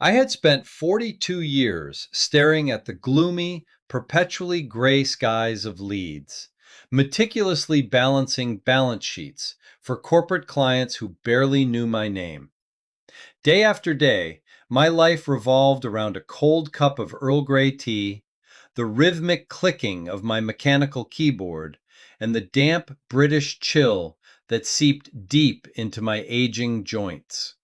I had spent 42 years staring at the gloomy, perpetually gray skies of Leeds, meticulously balancing balance sheets for corporate clients who barely knew my name. Day after day, my life revolved around a cold cup of Earl Grey tea, the rhythmic clicking of my mechanical keyboard, and the damp British chill that seeped deep into my aging joints.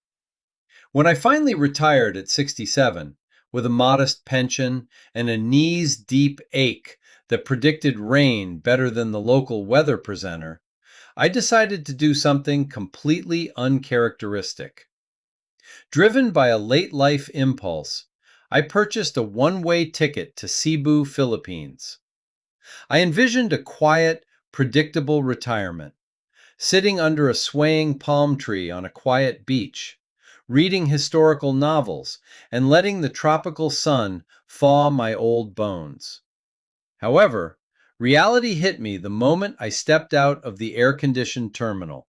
When I finally retired at 67, with a modest pension and a knees-deep ache that predicted rain better than the local weather presenter, I decided to do something completely uncharacteristic. Driven by a late-life impulse, I purchased a one-way ticket to Cebu, Philippines. I envisioned a quiet, predictable retirement, sitting under a swaying palm tree on a quiet beach, reading historical novels, and letting the tropical sun thaw my old bones. However, reality hit me the moment I stepped out of the air-conditioned terminal.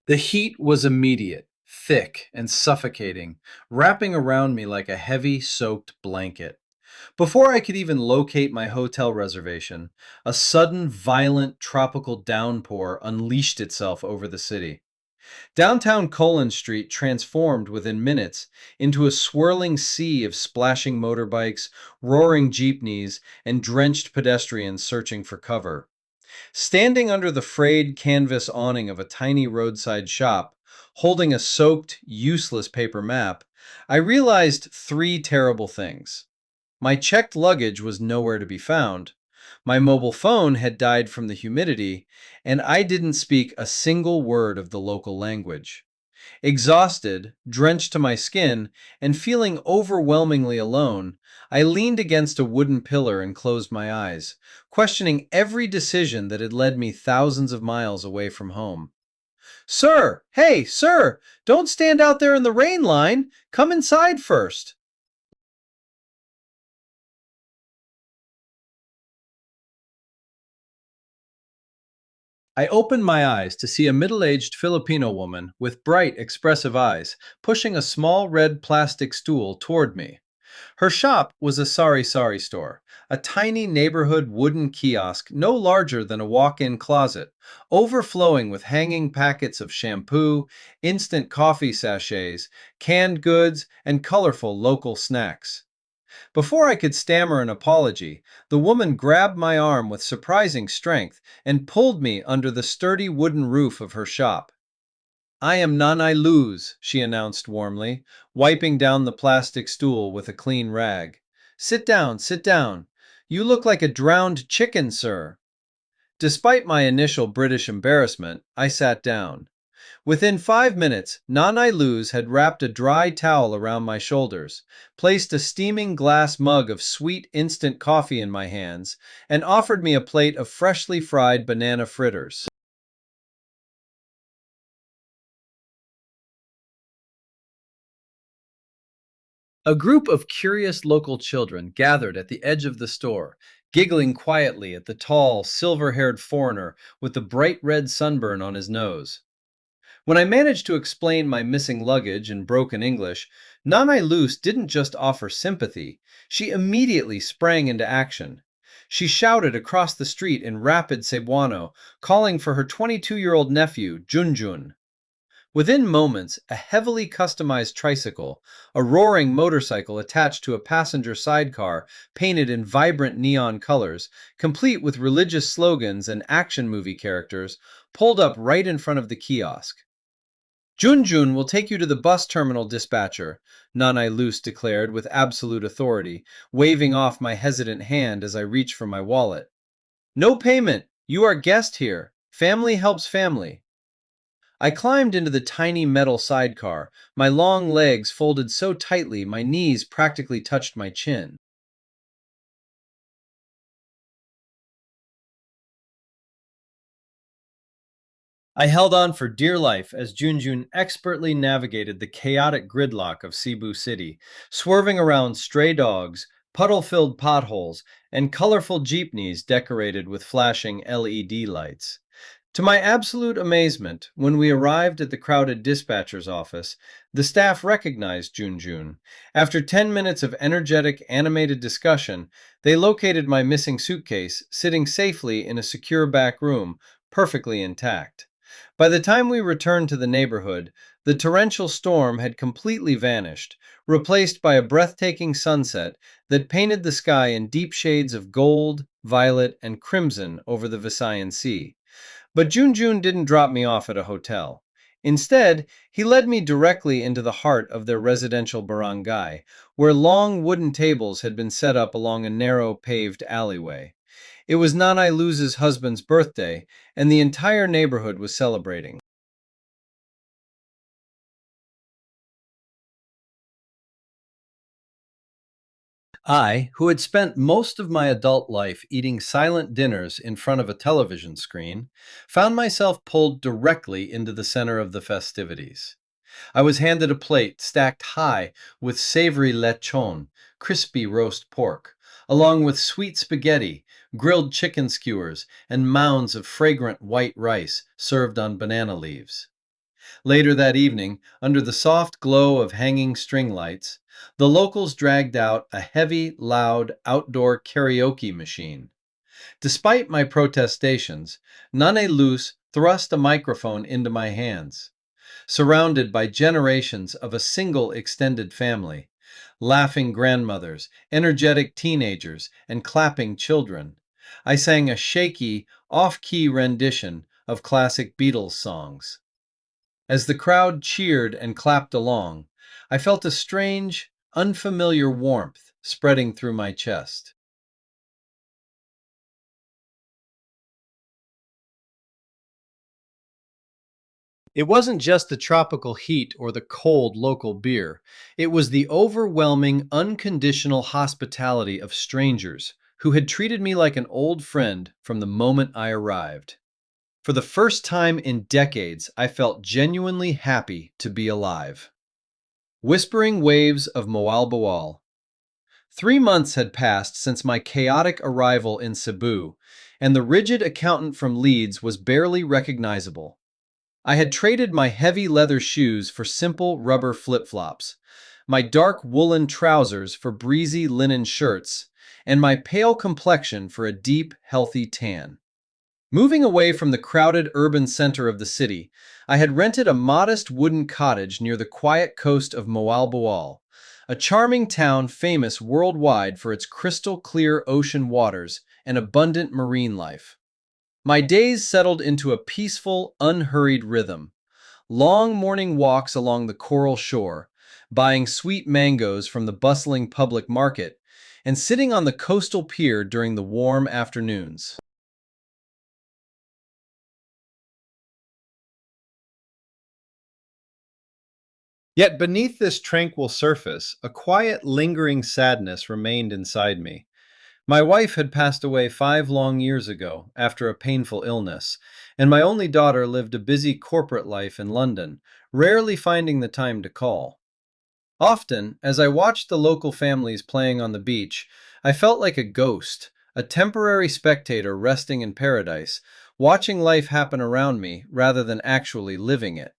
The heat was immediate, thick, and suffocating, wrapping around me like a heavy, soaked blanket. Before I could even locate my hotel reservation, a sudden, violent tropical downpour unleashed itself over the city. Downtown Cullen Street transformed within minutes into a swirling sea of splashing motorbikes, roaring jeepneys, and drenched pedestrians searching for cover. Standing under the frayed canvas awning of a tiny roadside shop, holding a soaked, useless paper map, I realized three terrible things. My checked luggage was nowhere to be found. My mobile phone had died from the humidity, and I didn't speak a single word of the local language. Exhausted, drenched to my skin, and feeling overwhelmingly alone, I leaned against a wooden pillar and closed my eyes, questioning every decision that had led me thousands of miles away from home. Sir! Hey, sir! Don't stand out there in the rain line! Come inside first! I opened my eyes to see a middle-aged Filipino woman with bright, expressive eyes pushing a small red plastic stool toward me. Her shop was a sari-sari store, a tiny neighborhood wooden kiosk no larger than a walk-in closet, overflowing with hanging packets of shampoo, instant coffee sachets, canned goods, and colorful local snacks. Before I could stammer an apology, the woman grabbed my arm with surprising strength and pulled me under the sturdy wooden roof of her shop. I am Nanay Luz, she announced warmly, wiping down the plastic stool with a clean rag. Sit down, sit down. You look like a drowned chicken, sir. Despite my initial British embarrassment, I sat down. Within 5 minutes, Nanay Luz had wrapped a dry towel around my shoulders, placed a steaming glass mug of sweet instant coffee in my hands, and offered me a plate of freshly fried banana fritters. A group of curious local children gathered at the edge of the store, giggling quietly at the tall, silver-haired foreigner with the bright red sunburn on his nose. When I managed to explain my missing luggage in broken English, Nanay Luz didn't just offer sympathy, she immediately sprang into action. She shouted across the street in rapid Cebuano, calling for her 22-year-old nephew, Junjun. Within moments, a heavily customized tricycle, a roaring motorcycle attached to a passenger sidecar painted in vibrant neon colors, complete with religious slogans and action movie characters, pulled up right in front of the kiosk. Junjun will take you to the bus terminal, dispatcher, Nanay Luz declared with absolute authority, waving off my hesitant hand as I reached for my wallet. No payment. You are guest here. Family helps family. I climbed into the tiny metal sidecar, my long legs folded so tightly my knees practically touched my chin. I held on for dear life as Junjun expertly navigated the chaotic gridlock of Cebu City, swerving around stray dogs, puddle-filled potholes, and colorful jeepneys decorated with flashing LED lights. To my absolute amazement, when we arrived at the crowded dispatcher's office, the staff recognized Junjun. After 10 minutes of energetic, animated discussion, they located my missing suitcase, sitting safely in a secure back room, perfectly intact. By the time we returned to the neighborhood, the torrential storm had completely vanished, replaced by a breathtaking sunset that painted the sky in deep shades of gold, violet, and crimson over the Visayan Sea. But Junjun didn't drop me off at a hotel. Instead, he led me directly into the heart of their residential barangay, where long wooden tables had been set up along a narrow paved alleyway. It was Nanay Luz's husband's birthday, and the entire neighborhood was celebrating. I, who had spent most of my adult life eating silent dinners in front of a television screen, found myself pulled directly into the center of the festivities. I was handed a plate stacked high with savory lechon, crispy roast pork, along with sweet spaghetti, grilled chicken skewers, and mounds of fragrant white rice served on banana leaves. Later that evening, under the soft glow of hanging string lights, the locals dragged out a heavy, loud outdoor karaoke machine. Despite my protestations, Nanay Luz thrust a microphone into my hands. Surrounded by generations of a single extended family, laughing grandmothers, energetic teenagers, and clapping children, I sang a shaky, off-key rendition of classic Beatles songs. As the crowd cheered and clapped along, I felt a strange, unfamiliar warmth spreading through my chest. It wasn't just the tropical heat or the cold local beer. It was the overwhelming, unconditional hospitality of strangers who had treated me like an old friend from the moment I arrived. For the first time in decades, I felt genuinely happy to be alive. Whispering Waves of Moalboal. 3 months had passed since my chaotic arrival in Cebu, and the rigid accountant from Leeds was barely recognizable. I had traded my heavy leather shoes for simple rubber flip-flops, my dark woolen trousers for breezy linen shirts, and my pale complexion for a deep, healthy tan. Moving away from the crowded urban center of the city, I had rented a modest wooden cottage near the quiet coast of Moalboal, a charming town famous worldwide for its crystal-clear ocean waters and abundant marine life. My days settled into a peaceful, unhurried rhythm. Long morning walks along the coral shore, buying sweet mangoes from the bustling public market, and sitting on the coastal pier during the warm afternoons. Yet beneath this tranquil surface, a quiet, lingering sadness remained inside me. My wife had passed away 5 long years ago after a painful illness, and my only daughter lived a busy corporate life in London, rarely finding the time to call. Often, as I watched the local families playing on the beach, I felt like a ghost, a temporary spectator resting in paradise, watching life happen around me rather than actually living it.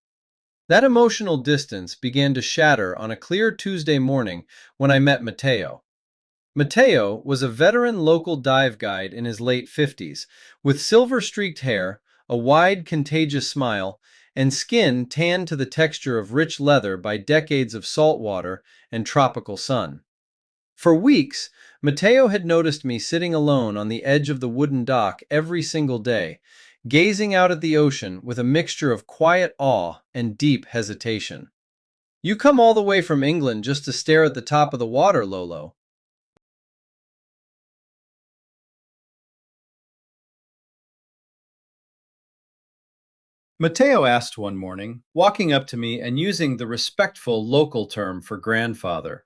That emotional distance began to shatter on a clear Tuesday morning when I met Mateo. Mateo was a veteran local dive guide in his late 50s, with silver-streaked hair, a wide, contagious smile, and skin tanned to the texture of rich leather by decades of salt water and tropical sun. For weeks, Mateo had noticed me sitting alone on the edge of the wooden dock every single day, gazing out at the ocean with a mixture of quiet awe and deep hesitation. "You come all the way from England just to stare at the top of the water, Lolo." Mateo asked one morning, walking up to me and using the respectful local term for grandfather.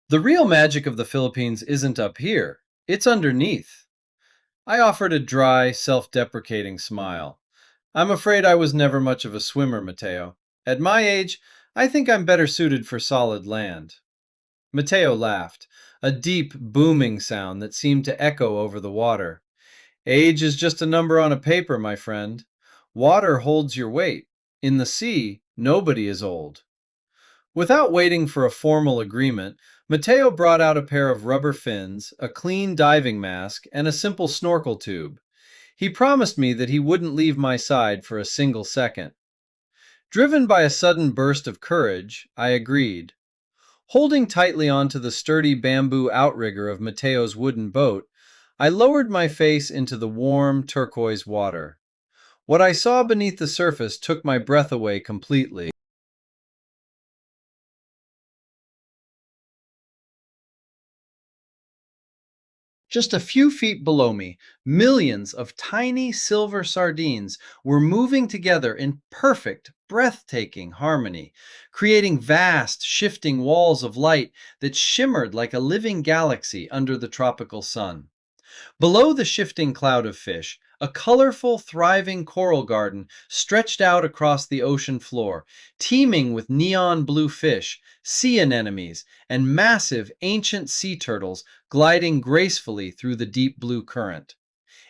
"The real magic of the Philippines isn't up here, it's underneath." I offered a dry, self-deprecating smile. "I'm afraid I was never much of a swimmer, Mateo. At my age, I think I'm better suited for solid land." Mateo laughed, a deep, booming sound that seemed to echo over the water. "Age is just a number on a paper, my friend. Water holds your weight. In the sea, nobody is old. Without waiting for a formal agreement, Mateo brought out a pair of rubber fins, a clean diving mask, and a simple snorkel tube. He promised me that he wouldn't leave my side for a single second. Driven by a sudden burst of courage, I agreed. Holding tightly onto the sturdy bamboo outrigger of Mateo's wooden boat, I lowered my face into the warm, turquoise water. What I saw beneath the surface took my breath away completely. Just a few feet below me, millions of tiny silver sardines were moving together in perfect, breathtaking harmony, creating vast, shifting walls of light that shimmered like a living galaxy under the tropical sun. Below the shifting cloud of fish, a colorful, thriving coral garden stretched out across the ocean floor, teeming with neon blue fish, sea anemones, and massive ancient sea turtles gliding gracefully through the deep blue current.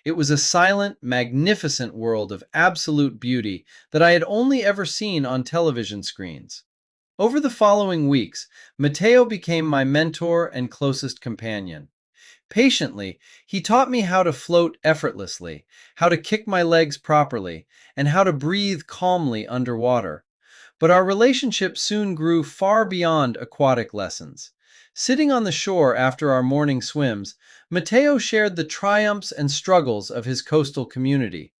It was a silent, magnificent world of absolute beauty that I had only ever seen on television screens. Over the following weeks, Mateo became my mentor and closest companion. Patiently, he taught me how to float effortlessly, how to kick my legs properly, and how to breathe calmly underwater. But our relationship soon grew far beyond aquatic lessons. Sitting on the shore after our morning swims, Mateo shared the triumphs and struggles of his coastal community.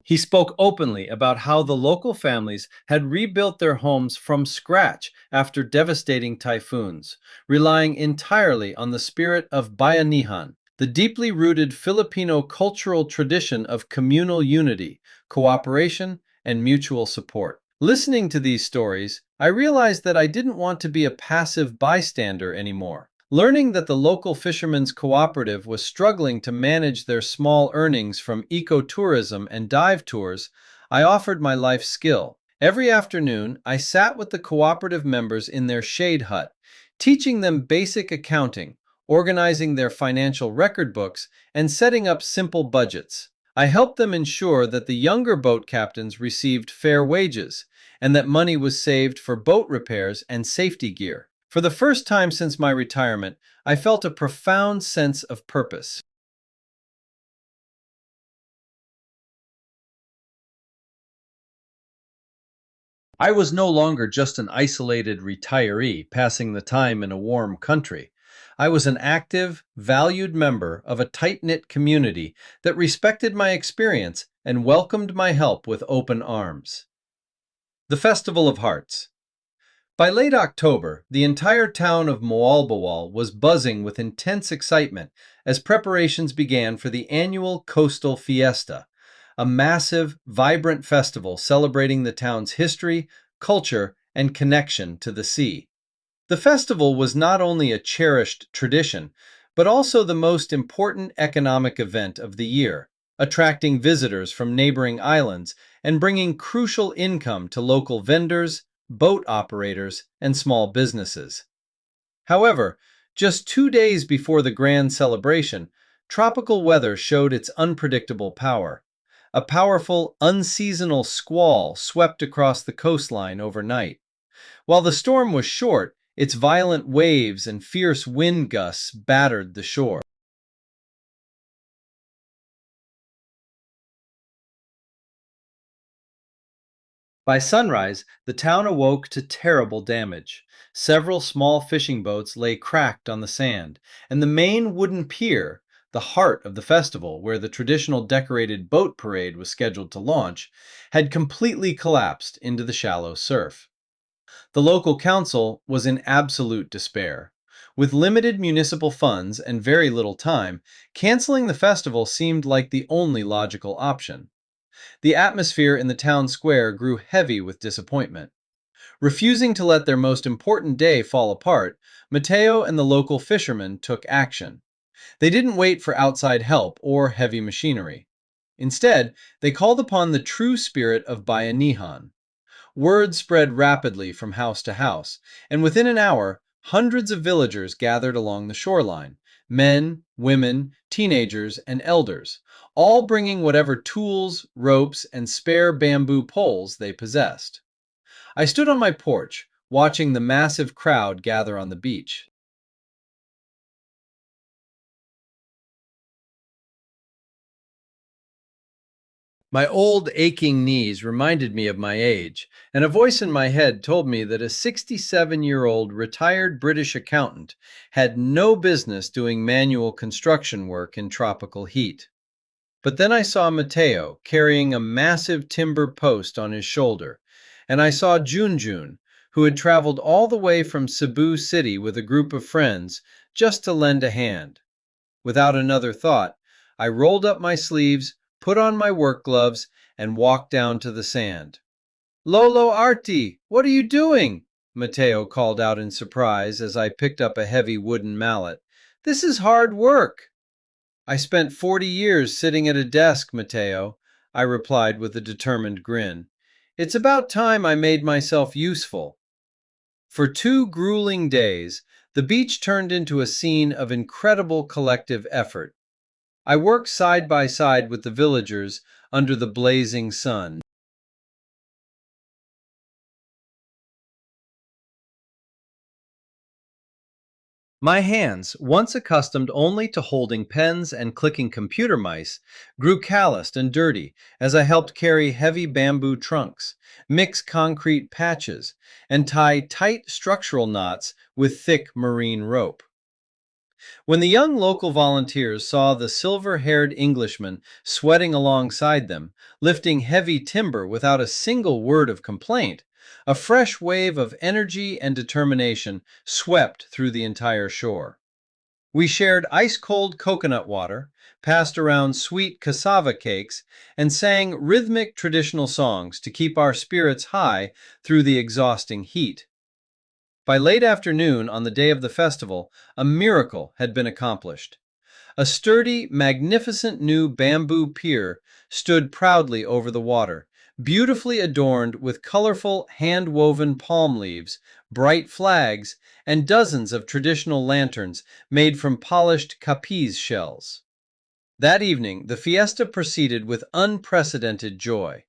He spoke openly about how the local families had rebuilt their homes from scratch after devastating typhoons, relying entirely on the spirit of bayanihan, the deeply rooted Filipino cultural tradition of communal unity, cooperation, and mutual support. Listening to these stories, I realized that I didn't want to be a passive bystander anymore. Learning that the local fishermen's cooperative was struggling to manage their small earnings from ecotourism and dive tours, I offered my life skill. Every afternoon, I sat with the cooperative members in their shade hut, teaching them basic accounting, organizing their financial record books, and setting up simple budgets. I helped them ensure that the younger boat captains received fair wages, and that money was saved for boat repairs and safety gear. For the first time since my retirement, I felt a profound sense of purpose. I was no longer just an isolated retiree passing the time in a warm country. I was an active, valued member of a tight-knit community that respected my experience and welcomed my help with open arms. The Festival of Hearts. By late October, the entire town of Moalboal was buzzing with intense excitement as preparations began for the annual coastal fiesta, a massive, vibrant festival celebrating the town's history, culture, and connection to the sea. The festival was not only a cherished tradition, but also the most important economic event of the year, attracting visitors from neighboring islands and bringing crucial income to local vendors, boat operators, and small businesses. However, just 2 days before the grand celebration, tropical weather showed its unpredictable power. A powerful, unseasonal squall swept across the coastline overnight. While the storm was short, its violent waves and fierce wind gusts battered the shore. By sunrise, the town awoke to terrible damage. Several small fishing boats lay cracked on the sand, and the main wooden pier, the heart of the festival where the traditional decorated boat parade was scheduled to launch, had completely collapsed into the shallow surf. The local council was in absolute despair. With limited municipal funds and very little time, canceling the festival seemed like the only logical option. The atmosphere in the town square grew heavy with disappointment. Refusing to let their most important day fall apart, Mateo and the local fishermen took action. They didn't wait for outside help or heavy machinery. Instead, they called upon the true spirit of bayanihan. Word spread rapidly from house to house, and within an hour, Hundreds of villagers gathered along the shoreline, men, women, teenagers, and elders, all bringing whatever tools, ropes, and spare bamboo poles they possessed. I stood on my porch, watching the massive crowd gather on the beach. My old aching knees reminded me of my age, and a voice in my head told me that a 67-year-old retired British accountant had no business doing manual construction work in tropical heat. But then I saw Mateo carrying a massive timber post on his shoulder, and I saw Junjun, who had traveled all the way from Cebu City with a group of friends just to lend a hand. Without another thought, I rolled up my sleeves, put on my work gloves, and walked down to the sand. Lolo Arti, what are you doing? Mateo called out in surprise as I picked up a heavy wooden mallet. This is hard work. I spent 40 years sitting at a desk, Mateo, I replied with a determined grin. It's about time I made myself useful. For 2 grueling days, the beach turned into a scene of incredible collective effort. I worked side by side with the villagers under the blazing sun. My hands, once accustomed only to holding pens and clicking computer mice, grew calloused and dirty as I helped carry heavy bamboo trunks, mix concrete patches, and tie tight structural knots with thick marine rope. When the young local volunteers saw the silver-haired Englishman sweating alongside them, lifting heavy timber without a single word of complaint, a fresh wave of energy and determination swept through the entire shore. We shared ice-cold coconut water, passed around sweet cassava cakes, and sang rhythmic traditional songs to keep our spirits high through the exhausting heat. By late afternoon on the day of the festival, a miracle had been accomplished. A sturdy, magnificent new bamboo pier stood proudly over the water, beautifully adorned with colorful hand-woven palm leaves, bright flags, and dozens of traditional lanterns made from polished capiz shells. That evening, the fiesta proceeded with unprecedented joy.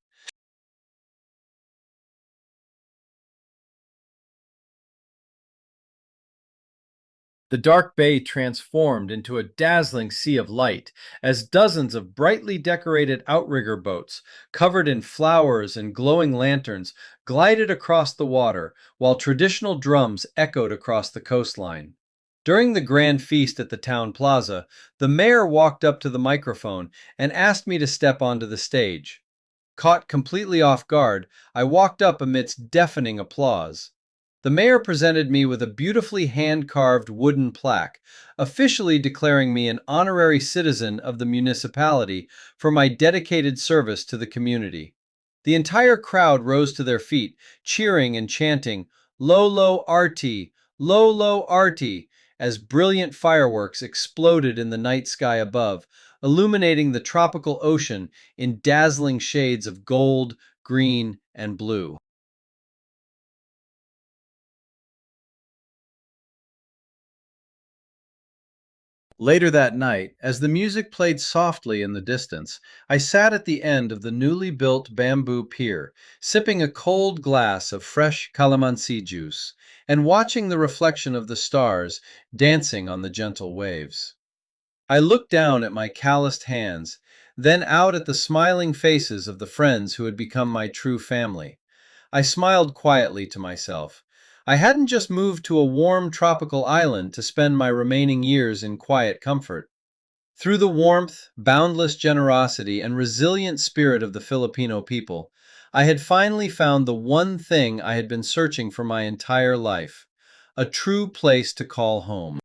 The dark bay transformed into a dazzling sea of light as dozens of brightly decorated outrigger boats, covered in flowers and glowing lanterns, glided across the water while traditional drums echoed across the coastline. During the grand feast at the town plaza, the mayor walked up to the microphone and asked me to step onto the stage. Caught completely off guard, I walked up amidst deafening applause. The mayor presented me with a beautifully hand-carved wooden plaque, officially declaring me an honorary citizen of the municipality for my dedicated service to the community. The entire crowd rose to their feet, cheering and chanting, Lolo Arti, Lolo Arti, as brilliant fireworks exploded in the night sky above, illuminating the tropical ocean in dazzling shades of gold, green, and blue. Later that night, as the music played softly in the distance, I sat at the end of the newly built bamboo pier, sipping a cold glass of fresh calamansi juice, and watching the reflection of the stars dancing on the gentle waves. I looked down at my calloused hands, then out at the smiling faces of the friends who had become my true family. I smiled quietly to myself. I hadn't just moved to a warm tropical island to spend my remaining years in quiet comfort. Through the warmth, boundless generosity, and resilient spirit of the Filipino people, I had finally found the one thing I had been searching for my entire life, a true place to call home.